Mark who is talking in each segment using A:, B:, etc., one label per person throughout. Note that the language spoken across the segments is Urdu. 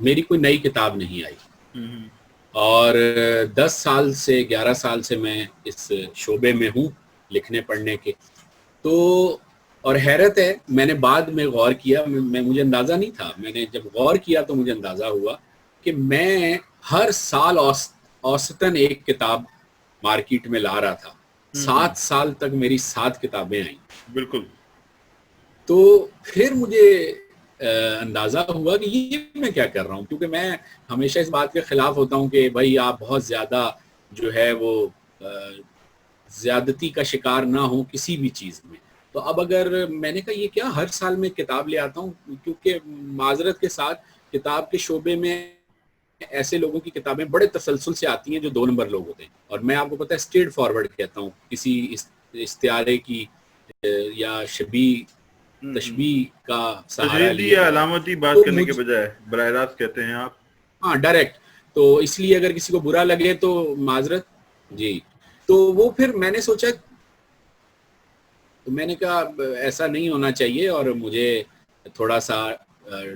A: میری کوئی نئی کتاب نہیں آئی، اور 10 سال سے 11 سال سے میں اس شعبے میں ہوں لکھنے پڑھنے کے. تو اور حیرت ہے، میں نے بعد میں غور کیا، مجھے اندازہ نہیں تھا، میں نے جب غور کیا تو مجھے اندازہ ہوا کہ میں ہر سال اوسطاً ایک کتاب مارکیٹ میں لا رہا تھا. 7 سال تک میری 7 کتابیں آئیں.
B: بالکل.
A: تو پھر مجھے اندازہ ہوا کہ یہ میں کیا کر رہا ہوں، کیونکہ میں ہمیشہ اس بات کے خلاف ہوتا ہوں کہ بھائی آپ بہت زیادہ جو ہے وہ زیادتی کا شکار نہ ہوں کسی بھی چیز میں. تو اب اگر میں نے کہا یہ کیا ہر سال میں کتاب لے آتا ہوں، کیونکہ معذرت کے ساتھ کتاب کے شعبے میں ایسے لوگوں کی کتابیں بڑے تسلسل سے آتی ہیں جو 2 نمبر لوگ ہوتے ہیں، اور میں آپ کو پتہ ہے اسٹریٹ فارورڈ کہتا ہوں، کسی استعارے کی یا تشبیہ کا سہارا
B: تجریدی
A: لیے
B: یا
A: بغیر.
B: علامتی بات
A: تو
B: کرنے کے بجائے براہ راست کہتے ہیں آپ.
A: ہاں ڈائریکٹ. تو اس لیے اگر کسی کو برا لگے تو معذرت. جی. تو وہ پھر میں نے سوچا، تو میں نے کہا ایسا نہیں ہونا چاہیے اور مجھے تھوڑا سا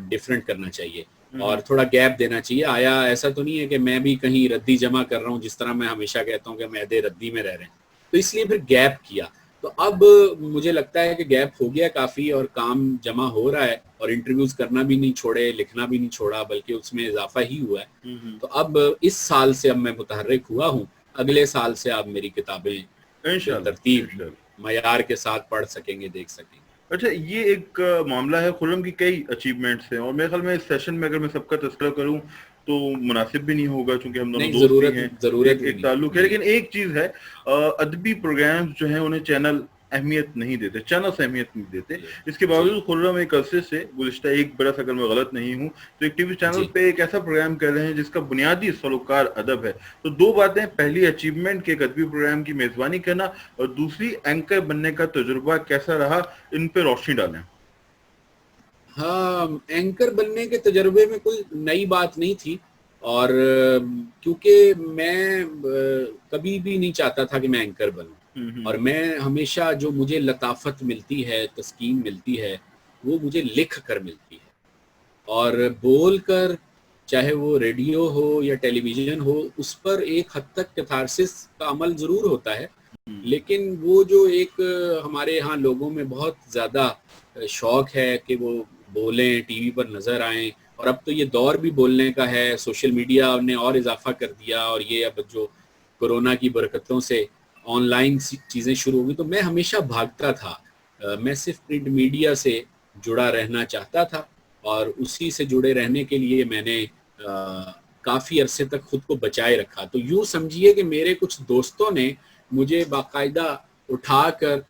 A: ڈیفرنٹ کرنا چاہیے اور تھوڑا گیپ دینا چاہیے. آیا ایسا تو نہیں ہے کہ میں بھی کہیں ردی جمع کر رہا ہوں، جس طرح میں ہمیشہ کہتا ہوں کہ معدے ردی میں رہ رہے ہیں. تو اس لیے پھر گیپ کیا. تو اب مجھے لگتا ہے کہ گیپ ہو گیا کافی اور کام جمع ہو رہا ہے، اور انٹرویوز کرنا بھی نہیں چھوڑے، لکھنا بھی نہیں چھوڑا، بلکہ اس میں اضافہ ہی ہوا ہے. تو اب اس سال سے اب میں متحرک ہوا ہوں، اگلے سال سے آپ میری کتابیں
B: انشاءاللہ
A: بالترتیب
B: انشاءاللہ.
A: معیار کے ساتھ پڑھ سکیں گے، دیکھ سکیں گے.
B: اچھا، یہ ایک معاملہ ہے. خرم کی کئی اچیومنٹس ہیں، اور میرے خیال میں اس سیشن میں اگر میں سب کا تذکرہ کروں تو مناسب بھی نہیں ہوگا، چونکہ ہم دونوں
A: نہیں،
B: دوست بھی ہیں،
A: ضرورت بھی
B: ایک
A: نہیں.
B: تعلق ہے.
A: جی
B: لیکن ایک چیز ہے، ادبی پروگرامز جو ہیں انہیں چینل اہمیت نہیں دیتے، چینلز اہمیت نہیں دیتے.
A: جی
B: اس کے
A: جی
B: باوجود خرم ایک عرصے سے گزشتہ 1 برس اگر میں غلط نہیں ہوں تو ایک ٹی وی چینل
A: جی.
B: پہ ایک ایسا پروگرام کر رہے ہیں جس کا بنیادی سروکار ادب ہے. تو 2 باتیں: پہلی اچیومنٹ کے ایک ادبی پروگرام کی میزبانی کرنا، اور دوسری اینکر بننے کا تجربہ کیسا رہا، ان پہ روشنی ڈالیں.
A: ہاں، اینکر بننے کے تجربے میں کوئی نئی بات نہیں تھی، اور کیونکہ میں کبھی بھی نہیں چاہتا تھا کہ میں اینکر بنوں، اور میں ہمیشہ جو مجھے لطافت ملتی ہے، تسکین ملتی ہے، وہ مجھے لکھ کر ملتی ہے. اور بول کر، چاہے وہ ریڈیو ہو یا ٹیلی ویژن ہو، اس پر ایک حد تک کیتھارسس کا عمل ضرور ہوتا ہے، لیکن وہ جو ایک ہمارے ہاں لوگوں میں بہت زیادہ شوق ہے کہ وہ بولیں، ٹی وی پر نظر آئیں، اور اب تو یہ دور بھی بولنے کا ہے، سوشل میڈیا نے اور اضافہ کر دیا، اور یہ اب جو کورونا کی برکتوں سے آن لائن چیزیں شروع ہوئی، تو میں ہمیشہ بھاگتا تھا. میں صرف پرنٹ میڈیا سے جڑا رہنا چاہتا تھا، اور اسی سے جڑے رہنے کے لیے میں نے کافی عرصے تک خود کو بچائے رکھا. تو یوں سمجھیے کہ میرے کچھ دوستوں نے مجھے باقاعدہ اٹھا کر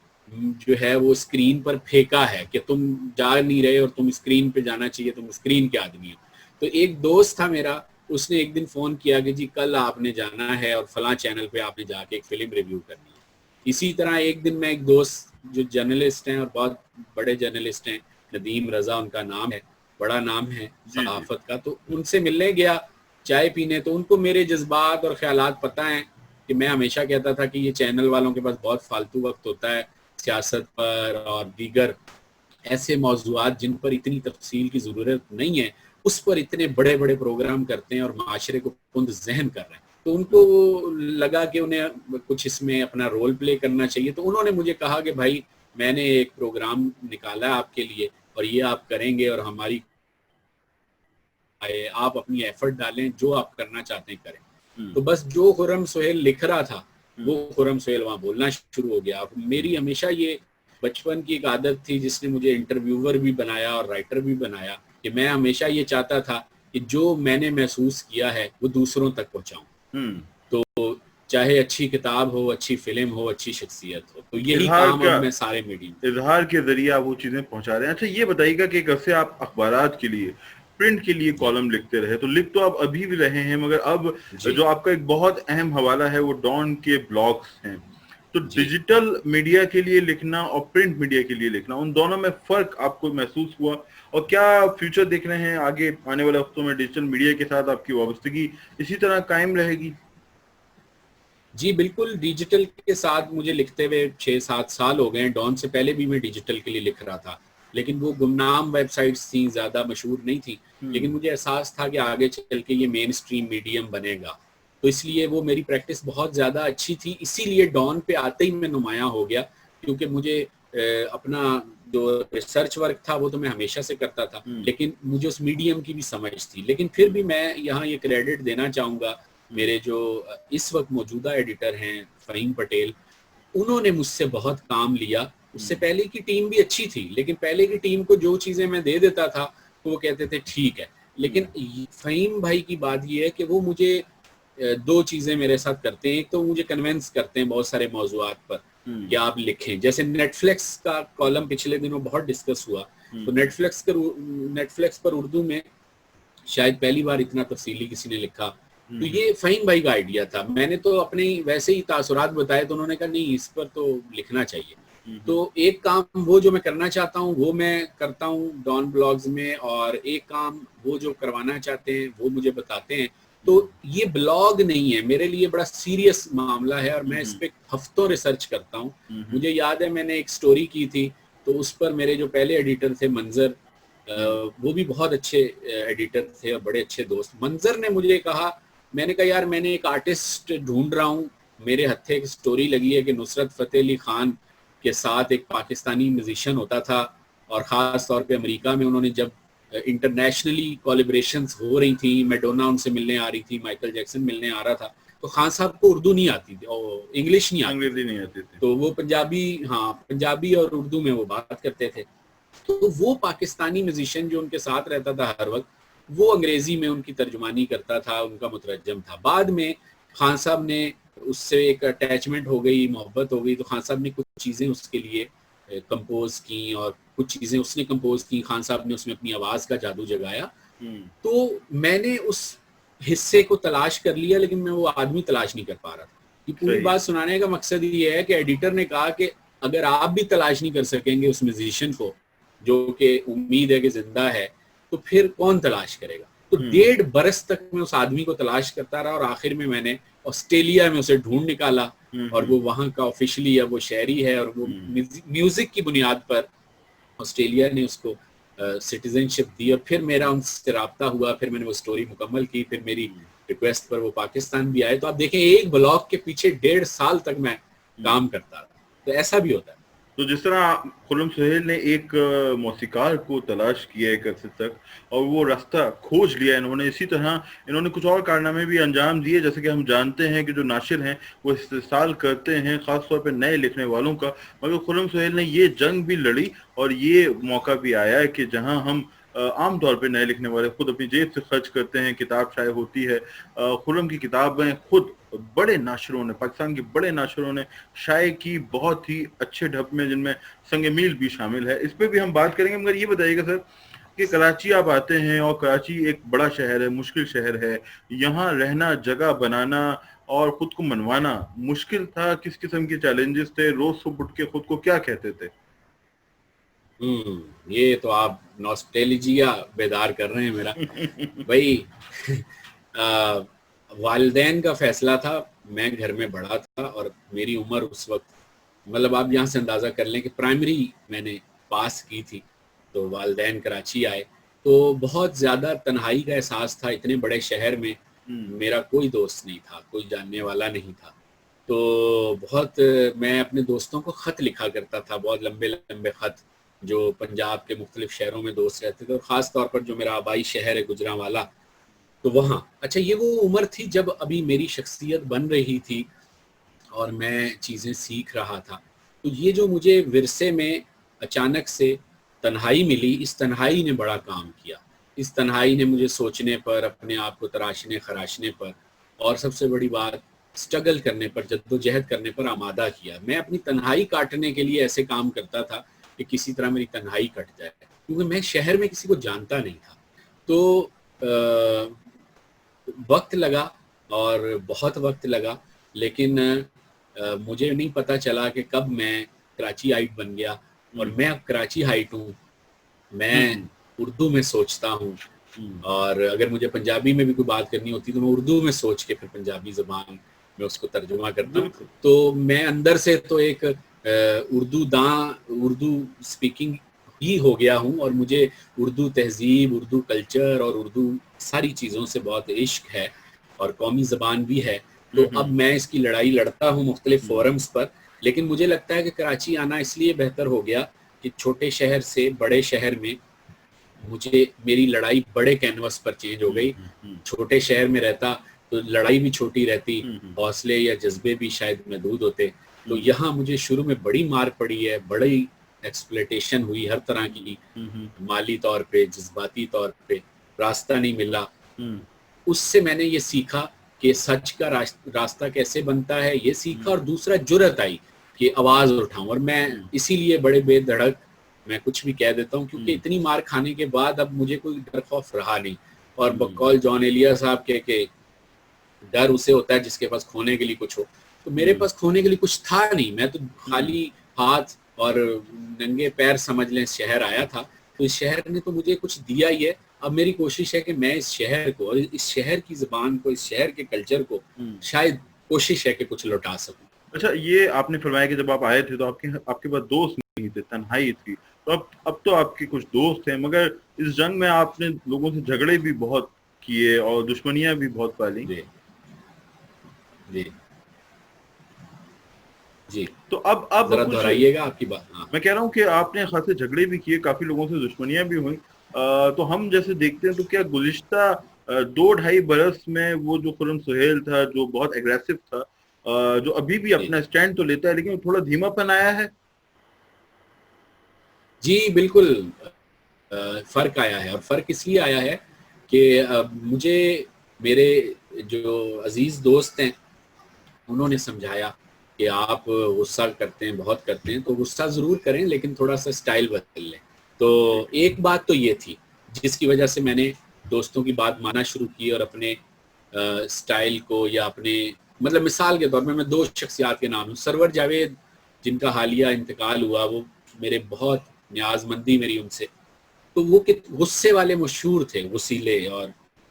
A: جو ہے وہ اسکرین پر پھینکا ہے کہ تم جا نہیں رہے اور تم اسکرین پہ جانا چاہیے، تم اسکرین کے آدمی ہو. تو ایک دوست تھا میرا، اس نے ایک دن فون کیا کہ جی کل آپ نے جانا ہے اور فلاں چینل پہ آپ نے جا کے ایک فلم ریویو کرنی ہے. اسی طرح ایک دن میں ایک دوست جو جرنلسٹ ہیں اور بہت بڑے جرنلسٹ ہیں، ندیم رضا ان کا نام ہے، بڑا نام ہے
B: جی جی.
A: صحافت کا، تو ان سے ملنے گیا چائے پینے. تو ان کو میرے جذبات اور خیالات پتہ ہیں کہ میں ہمیشہ کہتا تھا کہ یہ چینل والوں کے پاس بہت فالتو وقت ہوتا ہے سیاست پر اور دیگر ایسے موضوعات جن پر اتنی تفصیل کی ضرورت نہیں ہے، اس پر اتنے بڑے بڑے پروگرام کرتے ہیں اور معاشرے کو کند ذہن کر رہے ہیں. تو ان کو لگا کہ انہیں کچھ اس میں اپنا رول پلے کرنا چاہیے. تو انہوں نے مجھے کہا کہ بھائی میں نے ایک پروگرام نکالا ہے آپ کے لیے، اور یہ آپ کریں گے، اور ہماری آپ اپنی ایفرٹ ڈالیں، جو آپ کرنا چاہتے ہیں کریں. تو بس جو خرم سہیل لکھ رہا تھا وہ خرم سہیل وہاں بولنا شروع ہو گیا. میری ہمیشہ یہ بچپن کی ایک عادت تھی جس نے مجھے انٹرویور بھی بنایا اور رائٹر بھی بنایا، کہ میں ہمیشہ یہ چاہتا تھا کہ جو میں نے محسوس کیا ہے وہ دوسروں تک پہنچاؤں. تو چاہے اچھی کتاب ہو، اچھی فلم ہو، اچھی شخصیت ہو، تو یہی کام اب میں سارے میڈیم
B: اظہار کے ذریعے آپ وہ چیزیں پہنچا رہے ہیں. اچھا یہ بتائیے گا کہ ایک عرصے آپ اخبارات کے لیے، پرنٹ کے لیے
A: جی
B: کالم لکھتے رہے، تو لکھ تو آپ ابھی بھی رہے ہیں، مگر اب
A: جی
B: جو آپ کا ایک بہت اہم حوالہ ہے وہ ڈان کے بلاگز ہیں. تو
A: جی.
B: ڈیجیٹل میڈیا کے لیے لکھنا اور پرنٹ میڈیا کے لیے لکھنا، ان دونوں میں فرق آپ کو محسوس ہوا؟ اور کیا فیوچر دیکھ رہے ہیں آگے آنے والے ہفتوں میں ڈیجیٹل میڈیا کے ساتھ آپ کی وابستگی اسی طرح قائم رہے گی؟
A: جی بالکل، ڈیجیٹل کے ساتھ مجھے لکھتے ہوئے 6-7 سال ہو گئے ہیں. ڈان سے پہلے بھی میں ڈیجیٹل کے لیے لکھ رہا تھا، لیکن وہ گمنام ویب سائٹس تھیں, زیادہ مشہور نہیں تھیں, لیکن مجھے احساس تھا کہ آگے چل کے یہ مین اسٹریم میڈیم بنے گا, تو اس لیے وہ میری پریکٹس بہت زیادہ اچھی تھی. اسی لیے ڈان پہ آتے ہی میں نمایاں ہو گیا, کیونکہ مجھے اپنا جو ریسرچ ورک تھا وہ تو میں ہمیشہ سے کرتا تھا, لیکن مجھے اس میڈیم کی بھی سمجھ تھی. لیکن پھر بھی میں یہاں یہ کریڈٹ دینا چاہوں گا میرے جو اس وقت موجودہ ایڈیٹر ہیں فہیم پٹیل, انہوں نے مجھ سے بہت کام لیا. اس سے پہلے کی ٹیم بھی اچھی تھی, لیکن پہلے کی ٹیم کو جو چیزیں میں دے دیتا تھا تو وہ کہتے تھے ٹھیک ہے. لیکن فہیم بھائی کی بات یہ ہے کہ وہ مجھے دو چیزیں میرے ساتھ کرتے ہیں. ایک تو مجھے کنونس کرتے ہیں بہت سارے موضوعات پر کہ آپ لکھیں, جیسے نیٹ فلکس کا کالم پچھلے دنوں بہت ڈسکس ہوا, تو نیٹ فلکس پر اردو میں شاید پہلی بار اتنا تفصیلی کسی نے لکھا, تو یہ فہیم بھائی کا آئیڈیا تھا. میں نے تو اپنے ویسے ہی تاثرات بتائے تو انہوں نے کہا نہیں اس پر تو لکھنا چاہیے. تو ایک کام وہ جو میں کرنا چاہتا ہوں وہ میں کرتا ہوں ڈان بلاگز میں, اور ایک کام وہ جو کروانا چاہتے ہیں وہ مجھے بتاتے ہیں. تو یہ بلاگ نہیں ہے میرے لیے, بڑا سیریس معاملہ ہے, اور میں اس پہ ہفتوں ریسرچ کرتا ہوں. مجھے یاد ہے میں نے ایک سٹوری کی تھی, تو اس پر میرے جو پہلے ایڈیٹر تھے منظر, وہ بھی بہت اچھے ایڈیٹر تھے اور بڑے اچھے دوست. منظر نے مجھے کہا, میں نے کہا یار میں نے ایک آرٹسٹ ڈھونڈ رہا ہوں, میرے ہتھے ایک سٹوری لگی ہے کہ نصرت فتح علی خان کے ساتھ ایک پاکستانی میوزیشین ہوتا تھا, اور خاص طور پہ امریکہ میں انہوں نے جب انٹرنیشنلی کولیبریشنز ہو رہی تھیں, میڈونا ان سے ملنے آ رہی تھی, مائیکل جیکسن ملنے آ رہا تھا, تو خان صاحب کو اردو نہیں آتی تھی اور انگلش نہیں آتی تھی, تو وہ پنجابی اور اردو میں وہ بات کرتے تھے. تو وہ پاکستانی میوزیشین جو ان کے ساتھ رہتا تھا ہر وقت, وہ انگریزی میں ان کی ترجمانی کرتا تھا, ان کا مترجم تھا. بعد میں خان صاحب نے اس سے ایک اٹیچمنٹ ہو گئی, محبت ہو گئی, تو خان صاحب نے کچھ چیزیں اس کے لیے کمپوز کی, اور کچھ چیزیں اس نے کمپوز کی, خان صاحب نے اس میں اپنی آواز کا جادو جگایا. تو میں نے اس حصے کو تلاش کر لیا, لیکن میں وہ آدمی تلاش نہیں کر پا رہا تھا. یہ پوری بات سنانے کا مقصد یہ ہے کہ ایڈیٹر نے کہا کہ اگر آپ بھی تلاش نہیں کر سکیں گے اس میوزیشین کو جو کہ امید ہے کہ زندہ ہے, تو پھر کون تلاش کرے گا. تو 1.5 برس تک میں اس آدمی کو تلاش کرتا رہا, اور آخر میں نے آسٹریلیا میں اسے ڈھونڈ نکالا, اور وہ وہاں کا آفیشلی اب وہ شہری ہے, اور وہ میوزک کی بنیاد پر آسٹریلیا نے اس کو سٹیزن شپ دی, اور پھر میرا ان سے رابطہ ہوا, پھر میں نے وہ سٹوری مکمل کی, پھر میری ریکویسٹ پر وہ پاکستان بھی آئے. تو آپ دیکھیں ایک بلاگ کے پیچھے 1.5 سال تک میں کام کرتا رہا. تو ایسا بھی ہوتا ہے.
B: تو جس طرح خرم سہیل نے ایک موسیقار کو تلاش کیا ایک عرصے تک اور وہ راستہ کھوج لیا انہوں نے, اسی طرح انہوں نے کچھ اور کارنامے بھی انجام دیے. جیسے کہ ہم جانتے ہیں کہ جو ناشر ہیں وہ استحصال کرتے ہیں خاص طور پہ نئے لکھنے والوں کا, مگر خرم سہیل نے یہ جنگ بھی لڑی, اور یہ موقع بھی آیا ہے کہ جہاں ہم عام طور پہ نئے لکھنے والے خود اپنی جیب سے خرچ کرتے ہیں, کتاب شائع ہوتی ہے. خرم کی کتابیں خود بڑے ناشروں نے, پاکستان کے بڑے ناشروں نے شائع کی, بہت ہی اچھے ڈھب میں, جن میں سنگ میل بھی شامل ہے. اس پہ بھی ہم بات کریں گے, مگر یہ بتائیے گا سر کہ کراچی آپ آتے ہیں, اور کراچی ایک بڑا شہر ہے, مشکل شہر ہے, یہاں رہنا, جگہ بنانا اور خود کو منوانا مشکل تھا. کس قسم کے چیلنجز تھے, روز صبح اٹھ کے خود کو کیا کہتے تھے؟
A: یہ تو آپ نوسٹیلجیا بیدار کر رہے ہیں میرا بھائی. والدین کا فیصلہ تھا, میں گھر میں بڑا تھا, اور میری عمر اس وقت, مطلب آپ یہاں سے اندازہ کر لیں کہ پرائمری میں نے پاس کی تھی, تو والدین کراچی آئے, تو بہت زیادہ تنہائی کا احساس تھا. اتنے بڑے شہر میں میرا کوئی دوست نہیں تھا, کوئی جاننے والا نہیں تھا. تو بہت میں اپنے دوستوں کو خط لکھا کرتا تھا, بہت لمبے لمبے خط, جو پنجاب کے مختلف شہروں میں دوست رہتے تھے, اور خاص طور پر جو میرا آبائی شہر ہے گجرانوالہ, تو وہاں. اچھا, یہ وہ عمر تھی جب ابھی میری شخصیت بن رہی تھی اور میں چیزیں سیکھ رہا تھا. تو یہ جو مجھے ورثے میں اچانک سے تنہائی ملی, اس تنہائی نے بڑا کام کیا. اس تنہائی نے مجھے سوچنے پر, اپنے آپ کو تراشنے خراشنے پر, اور سب سے بڑی بات سٹرگل کرنے پر, جدوجہد کرنے پر آمادہ کیا. میں اپنی تنہائی کاٹنے کے لیے ایسے کام کرتا تھا کہ کسی طرح میری تنہائی کٹ جائے, کیونکہ میں شہر میں کسی کو جانتا نہیں تھا. تو وقت لگا, اور بہت وقت لگا, لیکن مجھے نہیں پتہ چلا کہ کب میں کراچی ہائٹ بن گیا. اور میں اب کراچی ہائٹ ہوں, میں اردو میں سوچتا ہوں, اور اگر مجھے پنجابی میں بھی کوئی بات کرنی ہوتی تو میں اردو میں سوچ کے پھر پنجابی زبان میں اس کو ترجمہ کرتا ہوں. تو میں اندر سے تو ایک اردو سپیکنگ ہی ہو گیا ہوں اور مجھے اردو تہذیب، اردو کلچر اور اردو ساری چیزوں سے بہت عشق ہے اور قومی زبان بھی ہے. تو اب میں اس کی لڑائی لڑتا ہوں مختلف فورمز پر. لیکن مجھے لگتا ہے کہ کراچی آنا اس لیے بہتر ہو گیا کہ چھوٹے شہر سے بڑے شہر میں مجھے میری لڑائی بڑے کینوس پر چینج ہو گئی. چھوٹے شہر میں رہتا تو لڑائی بھی چھوٹی رہتی، حوصلے یا جذبے بھی شاید محدود ہوتے. تو یہاں مجھے شروع میں بڑی مار پڑی ہے، بڑی ایکسپلوٹیشن ہوئی ہر طرح کی، مالی طور پہ، جذباتی طور پہ، راستہ نہیں ملا. اس سے میں نے یہ سیکھا کہ سچ کا راستہ کیسے بنتا ہے، یہ سیکھا. اور دوسرا جرأت آئی کہ آواز اٹھاؤں. اور میں اسی لیے بڑے بے دھڑک میں کچھ بھی کہہ دیتا ہوں، کیونکہ اتنی مار کھانے کے بعد اب مجھے کوئی ڈر خوف رہا نہیں. اور بقول جان ایلیا صاحب کے کہ ڈر اسے ہوتا ہے جس کے پاس کھونے کے لیے کچھ ہو. تو میرے پاس کھونے کے لیے کچھ تھا نہیں، میں تو خالی ہاتھ اور ننگے پیر سمجھ لیں شہر آیا تھا. تو اس شہر نے تو مجھے کچھ دیا ہی ہے. اب میری کوشش ہے کہ میں اس شہر کو اور اس شہر کی زبان کو، اس شہر کے کلچر کو شاید کوشش ہے کہ کچھ لوٹا سکوں.
B: اچھا، یہ آپ نے فرمایا کہ جب آپ آئے تھے تو آپ کے پاس دوست نہیں تھے، تنہائی تھی. تو اب تو آپ کے کچھ دوست ہیں، مگر اس جنگ میں آپ نے لوگوں سے جھگڑے بھی بہت کیے اور دشمنیاں بھی بہت پالی.
A: جی جی جی.
B: تو اب
A: ذرا
B: کچھ
A: دہرائیے گا آپ کی بات. ہاں،
B: میں کہہ رہا ہوں کہ آپ نے خاصے جھگڑے بھی کیے، کافی لوگوں سے دشمنیاں بھی ہوئیں. تو ہم جیسے دیکھتے ہیں تو کیا گزشتہ 2-2.5 برس میں وہ جو خرم سہیل تھا، جو بہت ایگریسو تھا، جو ابھی بھی
A: جی
B: اپنا اسٹینڈ تو لیتا ہے، لیکن وہ تھوڑا دھیما پن آیا ہے.
A: جی بالکل فرق آیا ہے. اور فرق اس لیے آیا ہے کہ مجھے میرے جو عزیز دوست ہیں انہوں نے سمجھایا کہ آپ غصہ کرتے ہیں، بہت کرتے ہیں، تو غصہ ضرور کریں لیکن تھوڑا سا سٹائل بدل لیں. تو ایک بات تو یہ تھی جس کی وجہ سے میں نے دوستوں کی بات مانا شروع کی اور اپنے سٹائل کو، یا اپنے مطلب مثال کے طور پہ میں 2 شخصیات کے نام ہوں. سرور جاوید جن کا حالیہ انتقال ہوا، وہ میرے بہت نیاز مندی میری ان سے. تو وہ غصے والے مشہور تھے، وسیلے، اور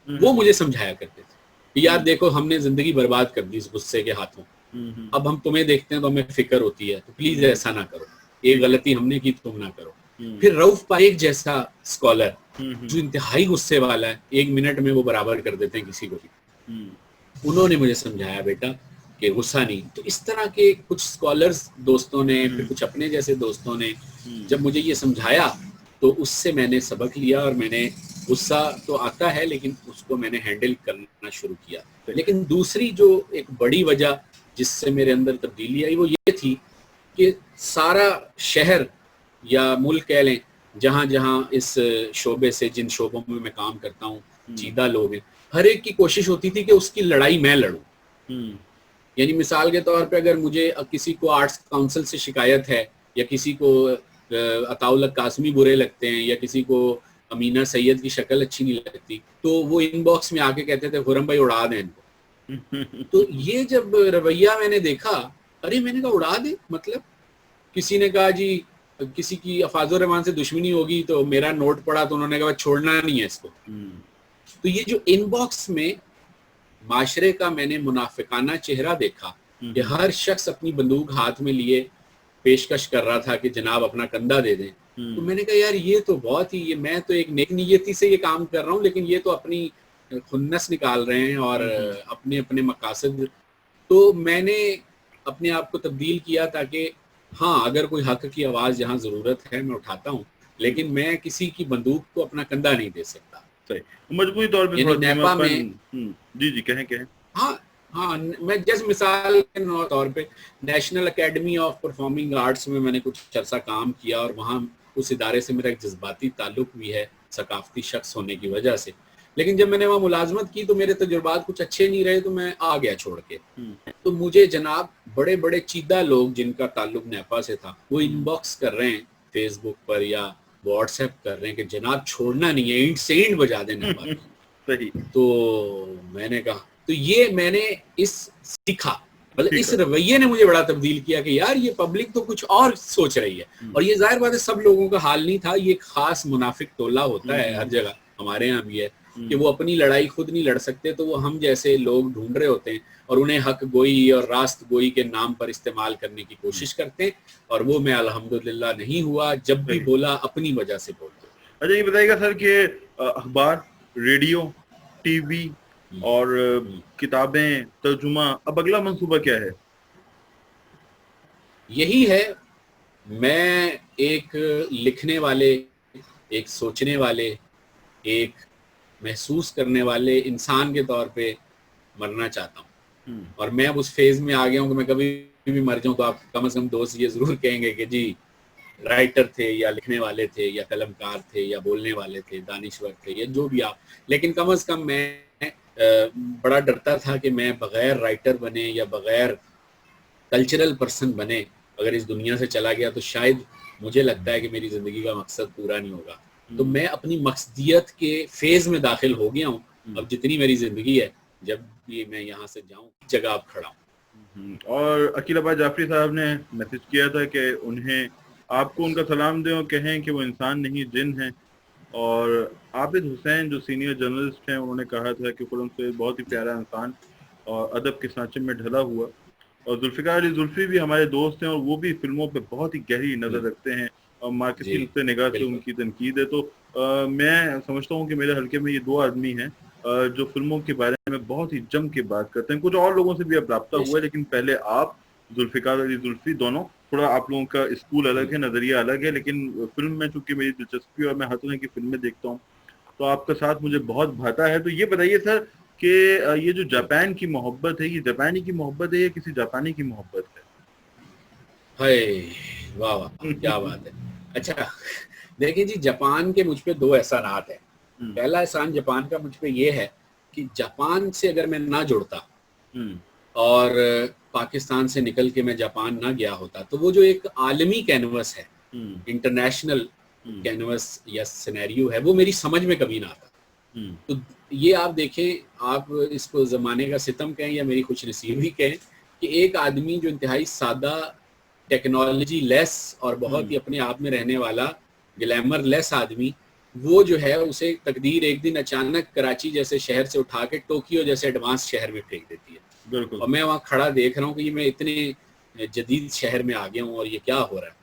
A: وہ مجھے سمجھایا کرتے تھے کہ یار دیکھو ہم نے زندگی برباد کر دی اس غصے کے ہاتھوں. اب ہم تمہیں دیکھتے ہیں تو ہمیں فکر ہوتی ہے، تو پلیز ایسا نہ کرو، ایک غلطی ہم نے کی تم نہ کرو. پھر رؤف پاریک جیسا اسکالر جو انتہائی غصے والا ہے، 1 منٹ میں وہ برابر کر دیتے ہیں کسی کو بھی. انہوں نے مجھے سمجھایا بیٹا کہ غصہ نہیں. تو اس طرح کے کچھ اسکالرز دوستوں نے، پھر کچھ اپنے جیسے دوستوں نے جب مجھے یہ سمجھایا تو اس سے میں نے سبق لیا، اور میں نے غصہ تو آتا ہے لیکن اس کو میں نے ہینڈل کرنا شروع کیا. لیکن دوسری جو ایک بڑی وجہ جس سے میرے اندر تبدیلی آئی وہ یہ تھی کہ سارا شہر یا ملک کہہ لیں، جہاں جہاں اس شعبے سے، جن شعبوں میں میں کام کرتا ہوں، چیدہ لوگ ہیں، ہر ایک کی کوشش ہوتی تھی کہ اس کی لڑائی میں لڑوں. یعنی مثال کے طور پہ اگر مجھے کسی کو آرٹس کاؤنسل سے شکایت ہے، یا کسی کو عطاء اللہ قاسمی برے لگتے ہیں، یا کسی کو امینہ سید کی شکل اچھی نہیں لگتی، تو وہ ان باکس میں آ کے کہتے تھے خرم بھائی اڑا دیں ان کو. تو یہ جب رویہ میں نے دیکھا، میں نے کہا اڑا دیں مطلب. کسی نے کہا جی کسی کی افاظ الرحمان سے دشمنی ہوگی تو میرا نوٹ پڑا تو انہوں نے کہا چھوڑنا نہیں ہے اس کو. تو یہ جو ان باکس میں معاشرے کا میں نے منافقانہ چہرہ دیکھا کہ ہر شخص اپنی بندوق ہاتھ میں لیے پیشکش کر رہا تھا کہ جناب اپنا کندھا دے دیں. تو میں نے کہا یار یہ تو بہت ہی، میں تو ایک نیک نیتی سے یہ کام کر رہا ہوں، لیکن یہ تو اپنی خنس نکال رہے ہیں اور اپنے اپنے مقاصد. تو میں نے اپنے آپ کو تبدیل کیا تاکہ ہاں اگر کوئی حق کی آواز یہاں ضرورت ہے میں اٹھاتا ہوں، لیکن میں کسی کی بندوق کو اپنا کندھا نہیں دے سکتا.
B: صحیح. مجموعی طور پہ
A: یعنی نیپا میں
B: جی کہیں
A: ہاں میں جیسے مثال کے طور پہ national academy of performing arts میں نے کچھ عرصہ کام کیا، اور وہاں اس ادارے سے میرا ایک جذباتی تعلق بھی ہے ثقافتی شخص ہونے کی وجہ سے. لیکن جب میں نے وہاں ملازمت کی تو میرے تجربات کچھ اچھے نہیں رہے، تو میں آ گیا چھوڑ کے. تو مجھے جناب بڑے بڑے چیدہ لوگ جن کا تعلق نیپا سے تھا وہ ان باکس کر رہے ہیں فیس بک پر یا واٹس ایپ کر رہے ہیں کہ جناب چھوڑنا نہیں ہے، اینٹ سے اینٹ بجا دیں نیپا کی. تو میں نے کہا، تو یہ میں نے اس سیکھا، مطلب اس رویے نے مجھے بڑا تبدیل کیا کہ یار یہ پبلک تو کچھ اور سوچ رہی ہے. اور یہ ظاہر بات ہے سب لوگوں کا حال نہیں تھا، یہ ایک خاص منافق ٹولہ ہوتا ہے ہر جگہ، ہمارے یہاں بھی ہے. کہ وہ اپنی لڑائی خود نہیں لڑ سکتے تو وہ ہم جیسے لوگ ڈھونڈ رہے ہوتے ہیں اور انہیں حق گوئی اور راست گوئی کے نام پر استعمال کرنے کی کوشش کرتے ہیں، اور وہ میں الحمدللہ نہیں ہوا، جب بھی بولا اپنی وجہ سے بولا۔
B: اچھا یہ بتائیے گا سر کہ اخبار، ریڈیو، ٹی وی اور کتابیں، ترجمہ، اب اگلا منصوبہ کیا ہے؟
A: یہی ہے، میں ایک لکھنے والے، ایک سوچنے والے، ایک محسوس کرنے والے انسان کے طور پہ مرنا چاہتا ہوں، اور میں اب اس فیز میں آ گیا ہوں کہ میں کبھی بھی مر جاؤں تو آپ کم از کم دوست یہ ضرور کہیں گے کہ جی رائٹر تھے یا لکھنے والے تھے یا قلم کار تھے یا بولنے والے تھے، دانشور تھے یا جو بھی آپ، لیکن کم از کم میں بڑا ڈرتا تھا کہ میں بغیر رائٹر بنے یا بغیر کلچرل پرسن بنے اگر اس دنیا سے چلا گیا تو شاید مجھے لگتا ہے کہ میری زندگی کا مقصد پورا نہیں ہوگا، تو میں اپنی مقصدیت کے فیز میں داخل ہو گیا ہوں۔ اب جتنی میری زندگی ہے، جب بھی میں یہاں سے جاؤں جگہ اب کھڑا ہوں۔
B: اور عقیل آباد جعفری صاحب نے میسج کیا تھا کہ انہیں آپ کو ان کا سلام دیں اور کہیں کہ وہ انسان نہیں جن ہیں، اور عابد حسین جو سینئر جرنلسٹ ہیں انہوں نے کہا تھا کہ خرم سے بہت ہی پیارا انسان اور ادب کے سانچے میں ڈھلا ہوا، اور ذوالفقار علی زلفی بھی ہمارے دوست ہیں اور وہ بھی فلموں پہ بہت ہی گہری نظر رکھتے ہیں اور مارکیٹنگ نقطۂ نگاہ سے ان کی تنقید ہے، تو میں سمجھتا ہوں کہ میرے حلقے میں یہ دو آدمی ہیں جو فلموں کے بارے میں بہت ہی جم کے بات کرتے ہیں۔ کچھ اور لوگوں سے بھی اب رابطہ ہوا ہے، لیکن پہلے آپ ذوالفقار علی زلفی دونوں، تھوڑا آپ لوگوں کا اسکول الگ ہے، نظریہ الگ ہے، لیکن فلم میں چونکہ میری دلچسپی اور میں ہر طرح کی فلمیں دیکھتا ہوں تو آپ کا ساتھ مجھے بہت بھاتا ہے۔ تو یہ بتائیے سر کہ یہ جو جاپان کی محبت ہے، یہ جاپانی کی محبت ہے یا کسی جاپانی کی محبت ہے؟
A: واہ واہ کیا بات ہے۔ اچھا دیکھیں جی، جاپان کے مجھ پہ دو احسانات ہیں۔ پہلا احسان جاپان کا مجھ پہ یہ ہے کہ جاپان سے اگر میں نہ جڑتا اور پاکستان سے نکل کے میں جاپان نہ گیا ہوتا تو وہ جو ایک عالمی کینوس ہے، انٹرنیشنل کینوس یا سینیریو ہے، وہ میری سمجھ میں کبھی نہ آتا۔ تو یہ آپ دیکھیں، آپ اس کو زمانے کا ستم کہیں یا میری خوش نصیبی کہیں کہ ایک آدمی جو انتہائی سادہ، ٹیکنالوجی لیس اور بہت ہی اپنے آپ میں رہنے والا، گلیمر لیس آدمی، وہ جو ہے اسے تقدیر ایک دن اچانک کراچی جیسے شہر سے اٹھا کے ٹوکیو جیسے ایڈوانس شہر میں پھینک دیتی ہے۔
B: بالکل۔
A: اور میں وہاں کھڑا دیکھ رہا ہوں کہ یہ میں اتنے جدید شہر میں آ گیا ہوں اور یہ کیا ہو رہا ہے۔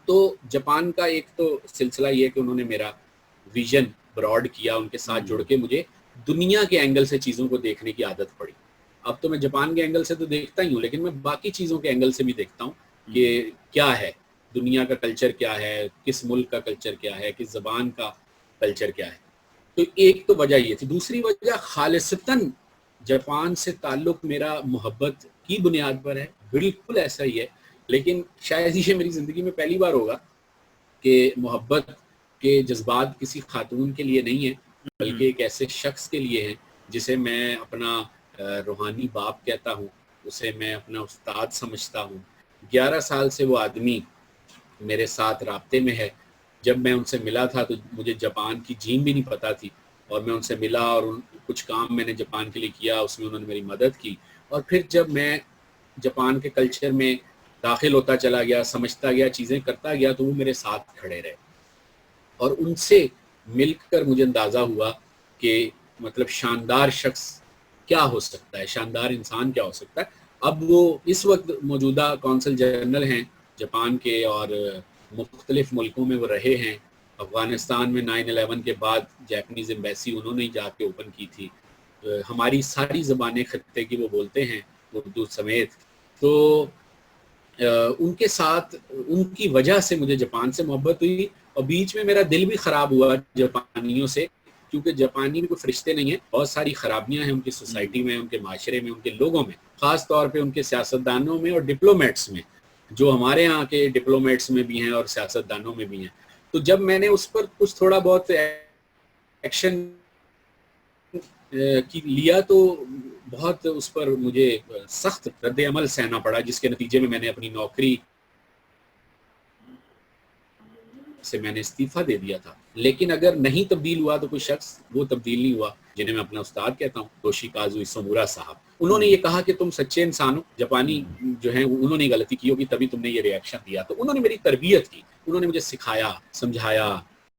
A: تو جاپان کا ایک تو سلسلہ یہ کہ انہوں نے میرا ویژن براڈ کیا، ان کے ساتھ جڑ کے مجھے دنیا کے اینگل سے چیزوں کو دیکھنے کی عادت پڑی۔ اب تو میں جاپان کے اینگل سے تو دیکھتا ہی ہوں، لیکن میں باقی چیزوں کے اینگل سے بھی دیکھتا ہوں کہ کیا ہے دنیا کا کلچر، کیا ہے کس ملک کا کلچر، کیا ہے کس زبان کا کلچر کیا ہے۔ تو ایک تو وجہ یہ تھی۔ دوسری وجہ خالصتاً جاپان سے تعلق میرا محبت کی بنیاد پر ہے، بالکل ایسا ہی ہے، لیکن شاید یہ میری زندگی میں پہلی بار ہوگا کہ محبت کے جذبات کسی خاتون کے لیے نہیں ہے، بلکہ ایک ایسے شخص کے لیے ہیں جسے میں اپنا روحانی باپ کہتا ہوں، اسے میں اپنا استاد سمجھتا ہوں۔ 11 سال سے وہ آدمی میرے ساتھ رابطے میں ہے۔ جب میں ان سے ملا تھا تو مجھے جاپان کی جیم بھی نہیں پتہ تھی، اور میں ان سے ملا اور کچھ کام میں نے جاپان کے لیے کیا، اس میں انہوں نے میری مدد کی، اور پھر جب میں جاپان کے کلچر میں داخل ہوتا چلا گیا، سمجھتا گیا، چیزیں کرتا گیا، تو وہ میرے ساتھ کھڑے رہے، اور ان سے مل کر مجھے اندازہ ہوا کہ مطلب شاندار شخص کیا ہو سکتا ہے، شاندار انسان کیا ہو سکتا ہے۔ اب وہ اس وقت موجودہ کونسل جنرل ہیں جاپان کے، اور مختلف ملکوں میں وہ رہے ہیں۔ افغانستان میں 9/11 کے بعد جاپنیز ایمبیسی انہوں نے جا کے اوپن کی تھی۔ ہماری ساری زبانیں خطے کی وہ بولتے ہیں، اردو سمیت۔ تو ان کے ساتھ، ان کی وجہ سے مجھے جاپان سے محبت ہوئی، اور بیچ میں میرا دل بھی خراب ہوا جاپانیوں سے، کیونکہ جاپانی بھی کوئی فرشتے نہیں ہیں، بہت ساری خرابیاں ہیں ان کی سوسائٹی میں، ان کے معاشرے میں، ان کے لوگوں میں، خاص طور پہ ان کے سیاستدانوں میں اور ڈپلومیٹس میں، جو ہمارے ہاں کے ڈپلومیٹس میں بھی ہیں اور سیاستدانوں میں بھی ہیں۔ تو جب میں نے اس پر کچھ تھوڑا بہت ایکشن لیا تو بہت اس پر مجھے سخت رد عمل سہنا پڑا، جس کے نتیجے میں نے اپنی نوکری سے میں نے استعفیٰ دے دیا تھا۔ لیکن اگر نہیں تبدیل ہوا تو کوئی شخص وہ تبدیل نہیں ہوا جنہیں میں اپنا استاد کہتا ہوں، توشیکازو ایسومورا صاحب۔ انہوں نے یہ کہا کہ تم سچے انسان ہو، جاپانی جو ہیں انہوں نے غلطی کی ہوگی تبھی تم نے یہ ری ایکشن دیا۔ تو انہوں نے میری تربیت کی، انہوں نے مجھے سکھایا، سمجھایا،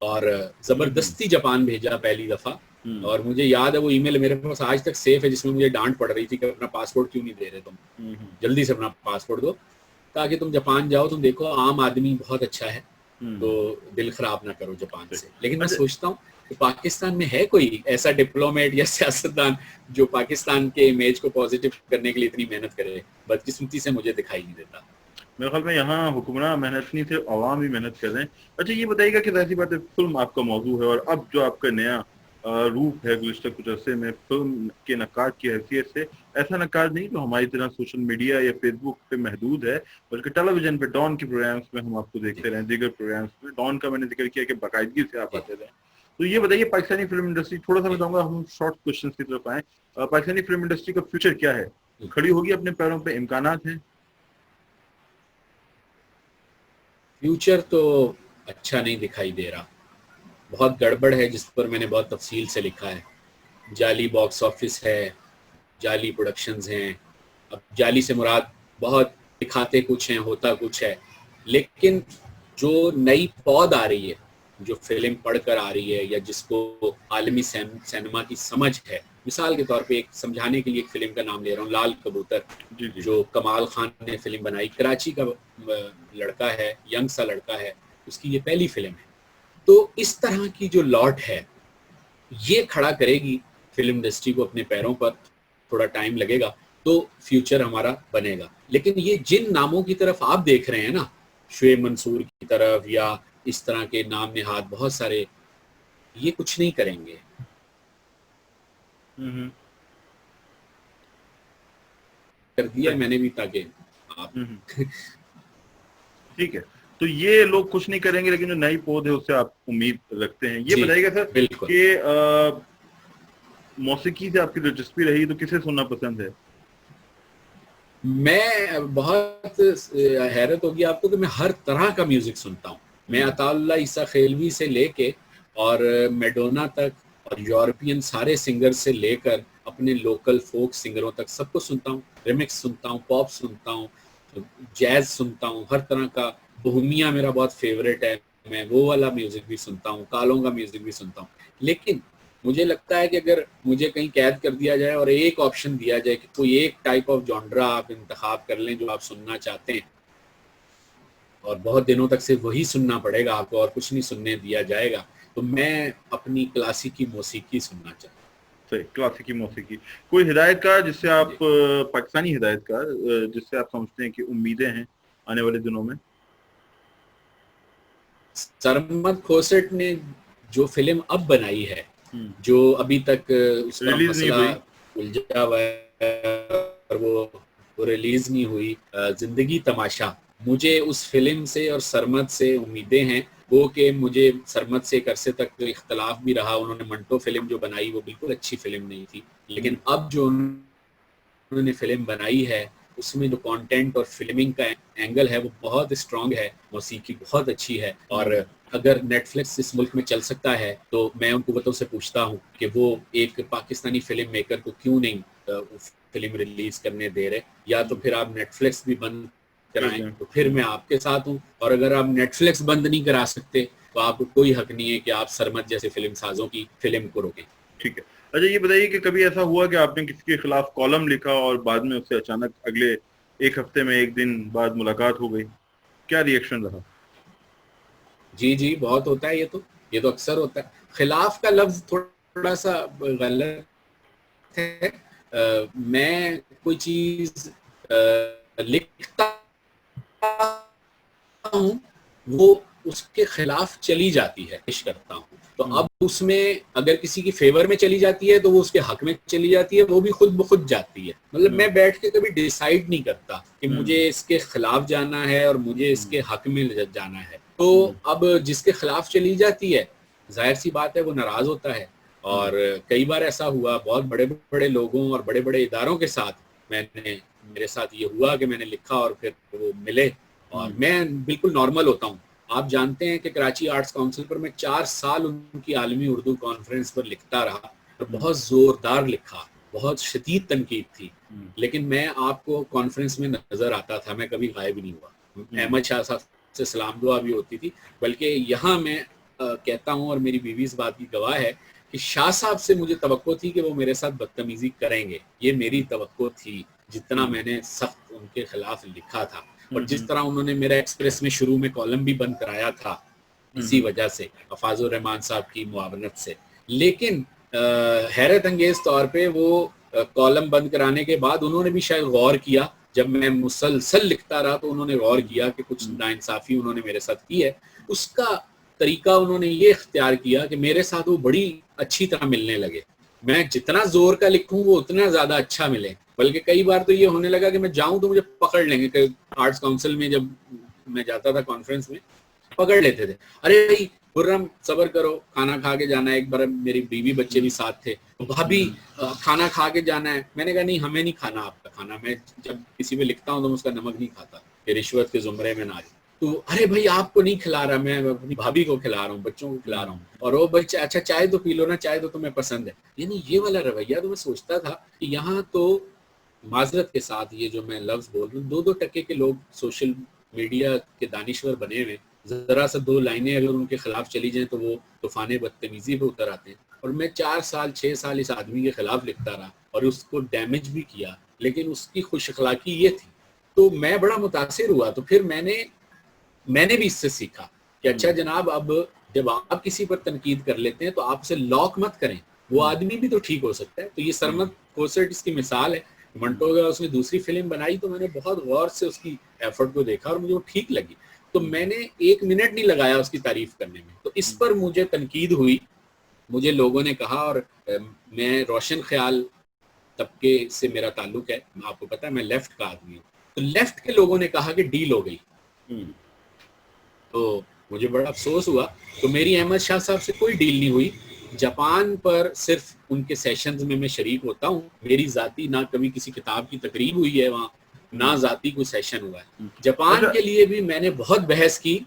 A: اور زبردستی جاپان بھیجا پہلی دفعہ، اور مجھے یاد ہے وہ ای میل میرے پاس آج تک سیف ہے جس میں مجھے ڈانٹ پڑ رہی تھی کہ اپنا پاسپورٹ کیوں نہیں دے رہے تم، جلدی سے اپنا پاسپورٹ دو تاکہ تم جاپان جاؤ. تم دیکھو عام آدمی بہت اچھا ہے تو دل خراب نہ کرو جاپان سے. لیکن میں سوچتا ہوں کہ پاکستان میں ہے کوئی ایسا ڈپلومیٹ یا سیاستدان جو پاکستان کے امیج کو پازیٹیو کرنے کے لیے اتنی محنت کرے؟ بدقسمتی سے مجھے دکھائی نہیں دیتا.
B: میرے خیال میں یہاں حکمراں محنت نہیں تھے، عوام بھی محنت کر رہے ہیں. اچھا یہ بتائیے گا کہ ظاہر سی بات ہے فلم آپ کا موضوع ہے، اور اب جو آپ کا نیا روپ ہے گزشتہ کچھ عرصے میں فلم کے نقاد کی حیثیت سے، ایسا نقاد نہیں جو ہماری طرح سوشل میڈیا یا فیس بک پہ محدود ہے، بلکہ ٹیلی ویژن پہ ڈان کے پروگرامس میں ہم آپ کو دیکھتے رہے ہیں. دیگر پروگرامس میں ڈان کا میں نے ذکر کیا کہ باقاعدگی سے آپ آتے رہے. تو یہ بتائیے پاکستانی فلم انڈسٹری، تھوڑا سا میں چاہوں گا ہم شارٹ کوشچنس کی طرف آئیں. پاکستانی فلم انڈسٹری کا فیوچر کیا ہے؟ کھڑی ہوگی اپنے پیروں پہ؟ امکانات ہیں؟
A: فیوچر تو اچھا نہیں دکھائی دے رہا، بہت گڑبڑ ہے جس پر میں نے بہت تفصیل سے لکھا ہے. جعلی باکس آفس ہے، جعلی پروڈکشنز ہیں. اب جعلی سے مراد بہت دکھاتے کچھ ہیں ہوتا کچھ ہے، لیکن جو نئی پود آ رہی ہے، جو فلم پڑھ کر آ رہی ہے یا جس کو عالمی سینما کی سمجھ ہے، مثال کے طور پہ ایک سمجھانے کے لیے ایک فلم کا نام لے رہا ہوں، لال کبوتر، جو کمال خان نے فلم بنائی، کراچی کا لڑکا ہے، ینگ سا لڑکا ہے، اس کی یہ پہلی فلم ہے. تو اس طرح کی جو لاٹ ہے یہ کھڑا کرے گی فلم انڈسٹری کو اپنے پیروں پر. تھوڑا ٹائم لگے گا تو فیوچر ہمارا بنے گا. لیکن یہ جن ناموں کی طرف آپ دیکھ رہے ہیں نا، شعیب منصور کی طرف یا اس طرح کے نام نہاد بہت سارے، یہ کچھ نہیں کریں گے. کر دیا میں نے بھی تاکہ آپ
B: ٹھیک ہے. تو یہ لوگ کچھ نہیں کریں گے، لیکن جو نئی پود ہے اس سے آپ امید رکھتے ہیں. یہ بتائیے گا سر کہ موسیقی سے آپ کی دلچسپی رہی تو کسے سننا پسند ہے؟
A: میں بہت حیرت ہوگی آپ کو کہ میں ہر طرح کا میوزک سنتا ہوں. میں عطا اللہ عیسیٰ خیلوی سے لے کے اور میڈونا تک اور یورپین سارے سنگر سے لے کر اپنے لوکل فوک سنگروں تک سب کو سنتا ہوں. ریمکس سنتا ہوں، پاپ سنتا ہوں، جیز سنتا ہوں، ہر طرح کا. بوہمیا میرا بہت فیوریٹ ہے، میں وہ والا میوزک بھی سنتا ہوں، کالوں کا میوزک بھی سنتا ہوں. لیکن مجھے لگتا ہے کہ اگر مجھے کہیں قید کر دیا جائے اور ایک آپشن دیا جائے کہ کوئی ایک ٹائپ آف جانرا آپ انتخاب کر لیں جو آپ سننا چاہتے ہیں، اور بہت دنوں تک صرف وہی سننا پڑے گا آپ کو اور کچھ نہیں سننے دیا جائے گا، تو میں اپنی کلاسیکی موسیقی سننا چاہتا ہوں.
B: صحیح، کلاسیکی موسیقی. کوئی ہدایت کار جس سے آپ پاکستانی ہدایت کار جس سے آپ سمجھتے ہیں کہ امیدیں ہیں آنے والے دنوں میں؟
A: سرمد کھوسٹ نے جو فلم اب بنائی ہے، جو ابھی تک اس کا مسئلہ الجھا ہوا ہے اور وہ ریلیز نہیں ہوئی، زندگی تماشا، مجھے اس فلم سے اور سرمد سے امیدیں ہیں. وہ کہ مجھے سرمد سے ایک عرصے تک اختلاف بھی رہا، انہوں نے منٹو فلم جو بنائی وہ بالکل اچھی فلم نہیں تھی، لیکن اب جو انہوں نے فلم بنائی ہے اس میں جو کانٹینٹ اور فلمنگ کا اینگل ہے وہ بہت اسٹرانگ ہے، موسیقی بہت اچھی ہے. اور اگر نیٹ فلکس اس ملک میں چل سکتا ہے تو میں ان قوتوں سے پوچھتا ہوں کہ وہ ایک پاکستانی فلم میکر کو کیوں نہیں فلم ریلیز کرنے دے رہے. یا تو پھر آپ نیٹ فلکس بھی بند کرائیں تو پھر میں آپ کے ساتھ ہوں، اور اگر آپ نیٹ فلکس بند نہیں کرا سکتے تو آپ کو کوئی حق نہیں ہے کہ آپ سرمد جیسے فلم سازوں کی فلم کو روکیں.
B: ٹھیک ہے. اچھا یہ بتائیے کہ کبھی ایسا ہوا کہ آپ نے کسی کے خلاف کالم لکھا اور بعد میں اس سے اچانک اگلے ایک ہفتے میں ایک دن بعد ملاقات ہو گئی، کیا ری ایکشن رہا؟
A: جی بہت ہوتا ہے، یہ تو اکثر ہوتا ہے. خلاف کا لفظ تھوڑا سا غلط ہے. میں کوئی چیز لکھتا ہوں وہ اس کے خلاف چلی جاتی ہے، پیش کرتا ہوں، تو اب اس میں اگر کسی کی فیور میں چلی جاتی ہے تو وہ اس کے حق میں چلی جاتی ہے، وہ بھی خود بخود جاتی ہے. مطلب میں بیٹھ کے کبھی ڈیسائیڈ نہیں کرتا کہ مجھے اس کے خلاف جانا ہے اور مجھے اس کے حق میں جانا ہے. تو اب جس کے خلاف چلی جاتی ہے ظاہر سی بات ہے وہ ناراض ہوتا ہے. اور کئی بار ایسا ہوا بہت بڑے بڑے لوگوں اور بڑے بڑے اداروں کے ساتھ، میرے ساتھ یہ ہوا کہ میں نے لکھا اور پھر وہ ملے، اور میں بالکل نارمل ہوتا ہوں. آپ جانتے ہیں کہ کراچی آرٹس کونسل پر میں 4 سال ان کی عالمی اردو کانفرنس پر لکھتا رہا اور بہت زوردار لکھا، بہت شدید تنقید تھی، لیکن میں آپ کو کانفرنس میں نظر آتا تھا، میں کبھی غائب نہیں ہوا. احمد شاہ صاحب سے سلام دعا بھی ہوتی تھی. بلکہ یہاں میں کہتا ہوں اور میری بیوی اس بات کی گواہ ہے کہ شاہ صاحب سے مجھے توقع تھی کہ وہ میرے ساتھ بدتمیزی کریں گے، یہ میری توقع تھی، جتنا میں نے سخت ان کے خلاف لکھا تھا، اور جس طرح انہوں نے میرا ایکسپریس میں شروع میں کالم بھی بند کرایا تھا اسی وجہ سے، افاظ الرحمان صاحب کی معاونت سے. لیکن حیرت انگیز طور پہ وہ کالم بند کرانے کے بعد انہوں نے بھی شاید غور کیا، جب میں مسلسل لکھتا رہا تو انہوں نے غور کیا کہ کچھ ناانصافی انہوں نے میرے ساتھ کی ہے. اس کا طریقہ انہوں نے یہ اختیار کیا کہ میرے ساتھ وہ بڑی اچھی طرح ملنے لگے، میں جتنا زور کا لکھوں وہ اتنا زیادہ اچھا ملے. بلکہ کئی بار تو یہ ہونے لگا کہ میں جاؤں تو مجھے پکڑ لیں گے، کہ آرٹس کاؤنسل میں جب میں جاتا تھا کانفرنس میں پکڑ لیتے تھے، ارے بھائی خرم صبر کرو، کھانا کھا کے جانا ہے. ایک بار میری بیوی بچے بھی ساتھ تھے، بھابھی کھانا کھا کے جانا ہے. میں نے کہا نہیں ہمیں نہیں کھانا آپ کا کھانا، میں جب کسی پہ لکھتا ہوں تو میں اس کا نمک نہیں کھاتا کہ رشوت کے زمرے میں نہ آئے. تو ارے بھائی آپ کو نہیں کھلا رہا، میں اپنی بھابھی کو کھلا رہا ہوں، بچوں کو کھلا رہا ہوں. اور وہ بچہ اچھا چائے تو پی لو نا، چائے تو تمہیں پسند ہے. یعنی یہ والا رویہ تو میں سوچتا تھا کہ یہاں تو معذرت کے ساتھ یہ جو میں لفظ بول رہا ہوں، 2-2 ٹکے کے لوگ سوشل میڈیا کے دانشور بنے ہوئے، ذرا سا 2 لائنیں اگر ان کے خلاف چلی جائیں تو وہ طوفان بدتمیزی پہ اتر آتے ہیں. اور میں 4 سال 6 سال اس آدمی کے خلاف لکھتا رہا اور اس کو ڈیمیج بھی کیا، لیکن اس کی خوش اخلاقی یہ تھی. تو میں بڑا متاثر ہوا. تو پھر میں نے بھی اس سے سیکھا کہ اچھا جناب، اب جب آپ کسی پر تنقید کر لیتے ہیں تو آپ اسے لاک مت کریں، وہ آدمی بھی تو ٹھیک ہو سکتا ہے. تو یہ سرمد کوسٹ اس کی مثال ہے. منٹو کا اس نے دوسری فلم بنائی تو میں نے بہت غور سے اس کی ایفرٹ کو دیکھا اور مجھے وہ ٹھیک لگی. تو میں نے 1 منٹ نہیں لگایا اس کی تعریف کرنے میں. تو اس پر مجھے تنقید ہوئی، مجھے لوگوں نے کہا، اور میں روشن خیال طبقے سے میرا تعلق ہے، آپ کو پتا ہے میں لیفٹ کا آدمی ہوں. تو لیفٹ کے لوگوں نے کہا کہ ڈیل ہو گئی. تو مجھے بڑا افسوس ہوا. تو میری احمد شاہ صاحب سے کوئی ڈیل نہیں ہوئی. جاپان پر صرف ان کے سیشنز میں شریک ہوتا ہوں، میری ذاتی نہ کبھی کسی کتاب کی تقریب ہوئی ہے وہاں، نہ ذاتی کوئی سیشن ہوا ہے. جاپان کے لیے بھی میں نے بہت بحث کی،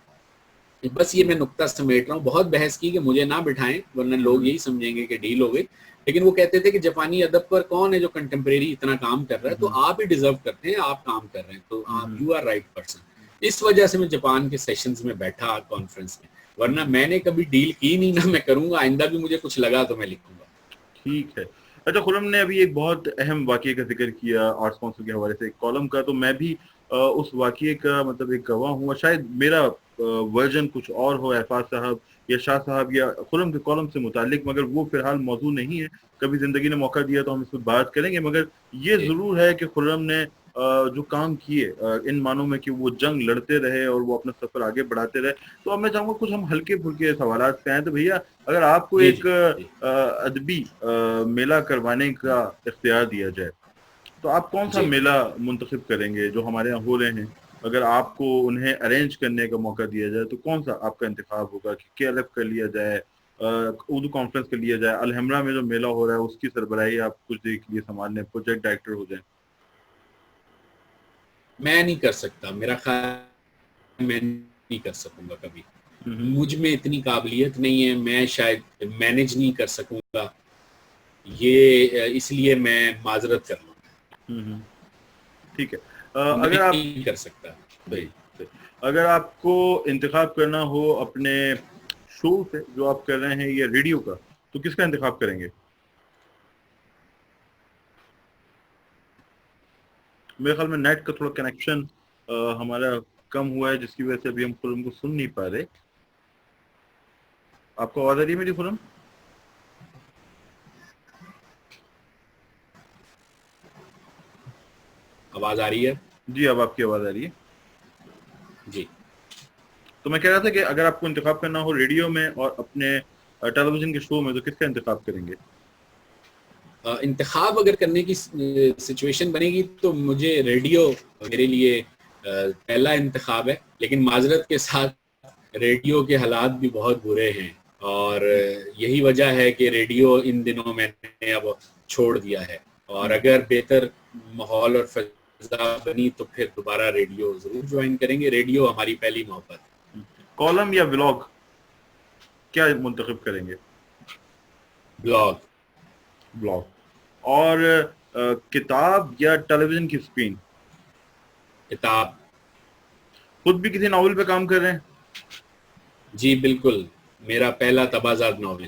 A: بس یہ میں نقطہ سمیٹ رہا ہوں، بہت بحث کی کہ مجھے نہ بٹھائیں ورنہ لوگ یہی سمجھیں گے کہ ڈیل ہو گئی. لیکن وہ کہتے تھے کہ جاپانی ادب پر کون ہے جو کنٹمپریری اتنا کام کر رہا ہے، تو آپ ہی ڈیزرو کرتے ہیں، آپ کام کر رہے ہیں، تو آپ یو آر رائٹ پرسن. اس وجہ سے میں جاپان کے سیشنز میں بیٹھا کانفرنس میں، ورنہ میں نے کبھی ڈیل کی نہیں، نہ میں کروں گا. آئندہ بھی مجھے کچھ لگا تو میں لکھوں گا.
B: ٹھیک ہے. اچھا خرم نے ابھی ایک بہت اہم واقعے کا ذکر کیا آرٹس کونسل کے حوالے سے ایک کالم کا، تو میں بھی اس واقعے کا مطلب ایک گواہ ہوں. شاید میرا ورژن کچھ اور ہو احفاظ صاحب یا شاہ صاحب یا خرم کے کالم سے متعلق، مگر وہ فی الحال موضوع نہیں ہے. کبھی زندگی نے موقع دیا تو ہم اس پہ بات کریں گے. مگر یہ ضرور ہے کہ خرم نے جو کام کیے ان معنوں میں کہ وہ جنگ لڑتے رہے اور وہ اپنا سفر آگے بڑھاتے رہے. تو اب میں چاہوں گا کچھ ہم ہلکے پھلکے سوالات پہ آئیں. تو بھیا اگر آپ کو ایک ادبی میلہ کروانے کا اختیار دیا جائے تو آپ کون سا میلہ منتخب کریں گے جو ہمارے یہاں ہو رہے ہیں؟ اگر آپ کو انہیں ارینج کرنے کا موقع دیا جائے تو کون سا آپ کا انتخاب ہوگا؟ کہ KLF کر لیا جائے، اردو کانفرنس کر لیا جائے، الحمرہ میں جو میلہ ہو رہا ہے اس کی سربراہی آپ کچھ دیر کے لیے سنبھال لیں، پروجیکٹ ڈائریکٹر ہو جائیں؟
A: میں نہیں کر سکتا، میرا خیال میں نہیں کر سکوں گا کبھی. مجھ میں اتنی قابلیت نہیں ہے، میں شاید مینیج نہیں کر سکوں گا. یہ اس لیے میں معذرت کر لوں.
B: ٹھیک ہے.
A: اگر آپ نہیں کر سکتا.
B: اگر آپ کو انتخاب کرنا ہو اپنے شو سے جو آپ کر رہے ہیں یا ریڈیو کا، تو کس کا انتخاب کریں گے؟ میرے خیال میں نیٹ کا تھوڑا کنیکشن ہمارا کم ہوا ہے، جس کی وجہ سے ابھی ہم خرم کو سن نہیں پا رہے. آپ کو آواز آ رہی ہے میری خرم؟
A: آواز آ رہی ہے؟
B: جی اب آپ کی آواز آ رہی ہے.
A: جی.
B: تو میں کہہ رہا تھا کہ اگر آپ کو انتخاب کرنا ہو ریڈیو میں اور اپنے ٹیلی ویژن کے شو میں، تو کس کا انتخاب کریں گے؟
A: انتخاب اگر کرنے کی سچویشن بنے گی تو مجھے ریڈیو میرے لیے پہلا انتخاب ہے. لیکن معذرت کے ساتھ ریڈیو کے حالات بھی بہت برے ہیں، اور یہی وجہ ہے کہ ریڈیو ان دنوں میں نے اب چھوڑ دیا ہے. اور اگر بہتر ماحول اور فضا بنی تو پھر دوبارہ ریڈیو ضرور جوائن کریں گے. ریڈیو ہماری پہلی محبت ہے.
B: کالم یا بلاگ کیا منتخب کریں گے؟
A: بلاگ.
B: بلاگ. اور کتاب یا ٹیلی ویژن کی اسکرین؟
A: کتاب.
B: خود بھی کسی ناول پہ کام کر رہے ہیں؟
A: جی بالکل، میرا پہلا تبازات ناول.